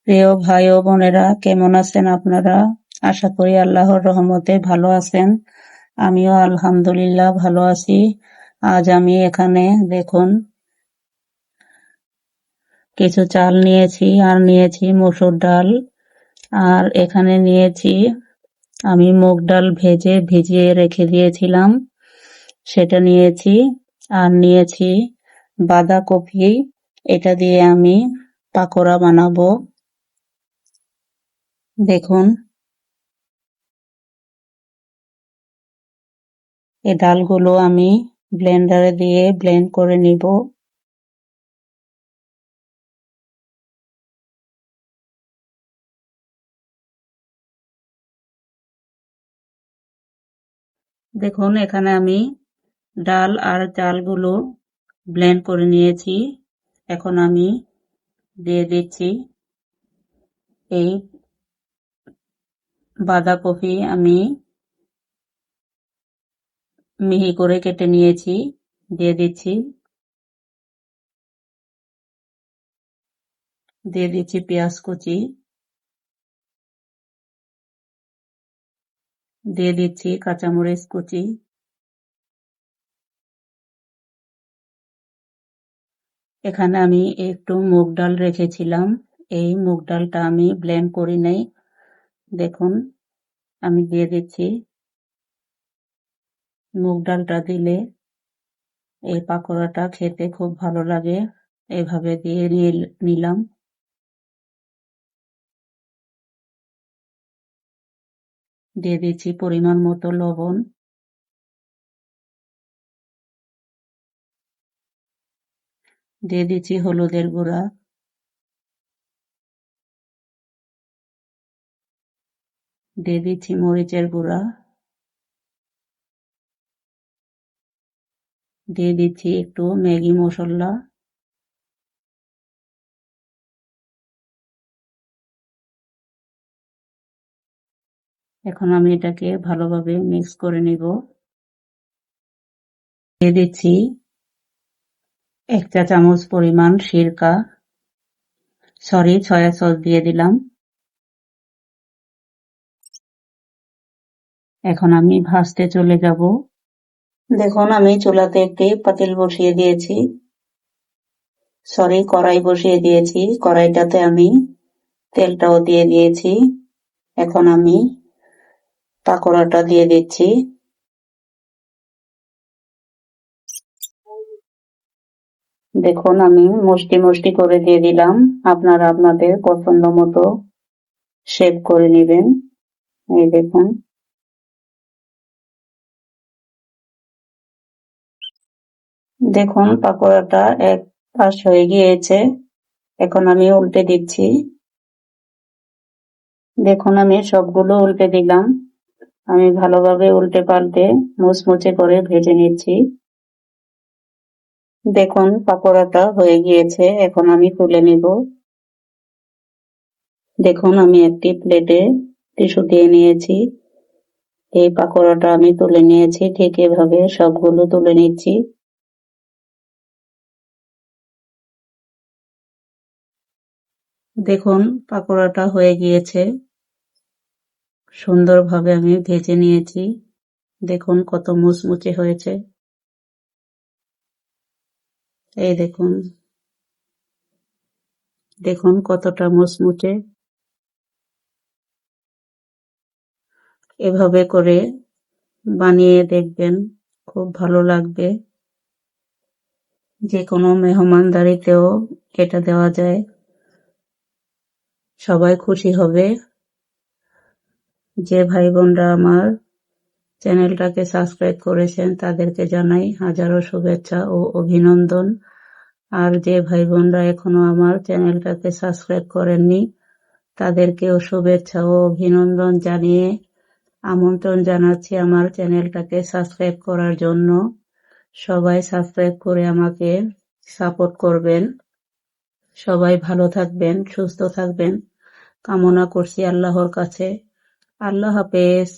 প্রিয় ভাই ও বোনেরা, কেমন আছেন আপনারা? আশা করি আল্লাহর রহমতে ভালো আছেন। আমিও আলহামদুলিল্লাহ ভালো আছি। আজ আমি এখানে দেখুন কিছু চাল নিয়েছি, আর নিয়েছি মসুর ডাল, আর এখানে নিয়েছি আমি মুগ ডাল ভিজিয়ে রেখে দিয়েছিলাম, সেটা নিয়েছি। আর নিয়েছি বাঁধাকপি, এটা দিয়ে আমি পাকোড়া বানাবো। দেখুন এই ডালগুলো আমি ব্লেন্ডারে দিয়ে ব্লেন্ড করে নিব। দেখুন এখানে আমি ডাল আর চালগুলো ব্লেন্ড করে নিয়েছি। এখন আমি দিয়ে দিচ্ছি এই বাঁধাকপি, আমি মিহি করে কেটে নিয়েছি, দিয়ে দিচ্ছি। দিয়ে দিচ্ছি পেঁয়াজ কুচি, দিয়ে দিচ্ছি কাঁচামরিচ কুচি। এখানে আমি একটু মুগ ডাল রেখেছিলাম, এই মুগ ডালটা আমি ব্লেন্ড করি নাই। দেখুন আমি দিয়ে দিচ্ছি। মুগ ডালটা দিলে এই পাকোড়াটা খেতে খুব ভালো লাগে। এভাবে দিয়ে নিলাম। দিয়ে দিচ্ছি পরিমাণ মতো লবণ, দিয়ে দিচ্ছি হলুদের গুঁড়া, দিয়ে দিচ্ছি মরিচের গুঁড়া, দিয়ে দিচ্ছি একটু ম্যাগি মশলা। এখন আমি এটাকে ভালোভাবে মিক্স করে নিব। দিয়ে দিচ্ছি 1 চা চামচ পরিমাণ সিরকা, সয়া সস দিয়ে দিলাম। এখন আমি ভাজতে চলে যাব। দেখুন আমি চুলাতে একটি পাতিল বসিয়ে দিয়েছি, কড়াই বসিয়ে দিয়েছি। কড়াইটাতে আমি তেলটাও দিয়ে দিয়েছি। এখন আমি পাকোড়াটা দিয়ে দিচ্ছি। দেখুন আমি মুষ্টি করে দিয়ে দিলাম। আপনারা আপনাদের পছন্দ মতো শেপ করে নেবেন। এই দেখুন দেখুন পাকোড়াটা এক পাশ হয়ে গিয়েছে। এখন আমি উল্টে দিচ্ছি। দেখুন আমি সবগুলো উল্টে দিলাম। আমি ভালোভাবে উল্টে পাল্টে মুচমুচে করে ভেজে নিচ্ছি। দেখুন পাকোড়াটা হয়ে গিয়েছে, এখন আমি তুলে নিব। দেখুন আমি একটি প্লেটে টিস্যু দিয়ে নিয়েছি। এই পাকোড়াটা আমি তুলে নিয়েছি, ঠিক এভাবে সবগুলো তুলে নিচ্ছি। দেখুন পাকোড়াটা হয়ে গিয়েছে, সুন্দরভাবে আমি ভেজে নিয়েছি। দেখুন কত মুচমুচে হয়েছে। এই দেখুন, দেখুন কতটা মুচমুচে। এভাবে করে বানিয়ে দেখবেন, খুব ভালো লাগবে। যে কোনো মেহমানদারিতেও এটা দেওয়া যায়, সবাই খুশি হবে। যে ভাই বোনরা আমার চ্যানেলটাকে সাবস্ক্রাইব করেছেন তাদেরকে জানাই হাজারো শুভেচ্ছা ও অভিনন্দন। আর যে ভাই বোনরা এখনো আমার চ্যানেলটাকে সাবস্ক্রাইব করেননি তাদেরকেও শুভেচ্ছা ও অভিনন্দন জানিয়ে আমন্ত্রণ জানাচ্ছি আমার চ্যানেলটাকে সাবস্ক্রাইব করার জন্য। সবাই সাবস্ক্রাইব করে আমাকে সাপোর্ট করবেন। সবাই ভালো থাকবেন, সুস্থ থাকবেন কামনা করছি আল্লাহর কাছে। আল্লাহ হাফেজ।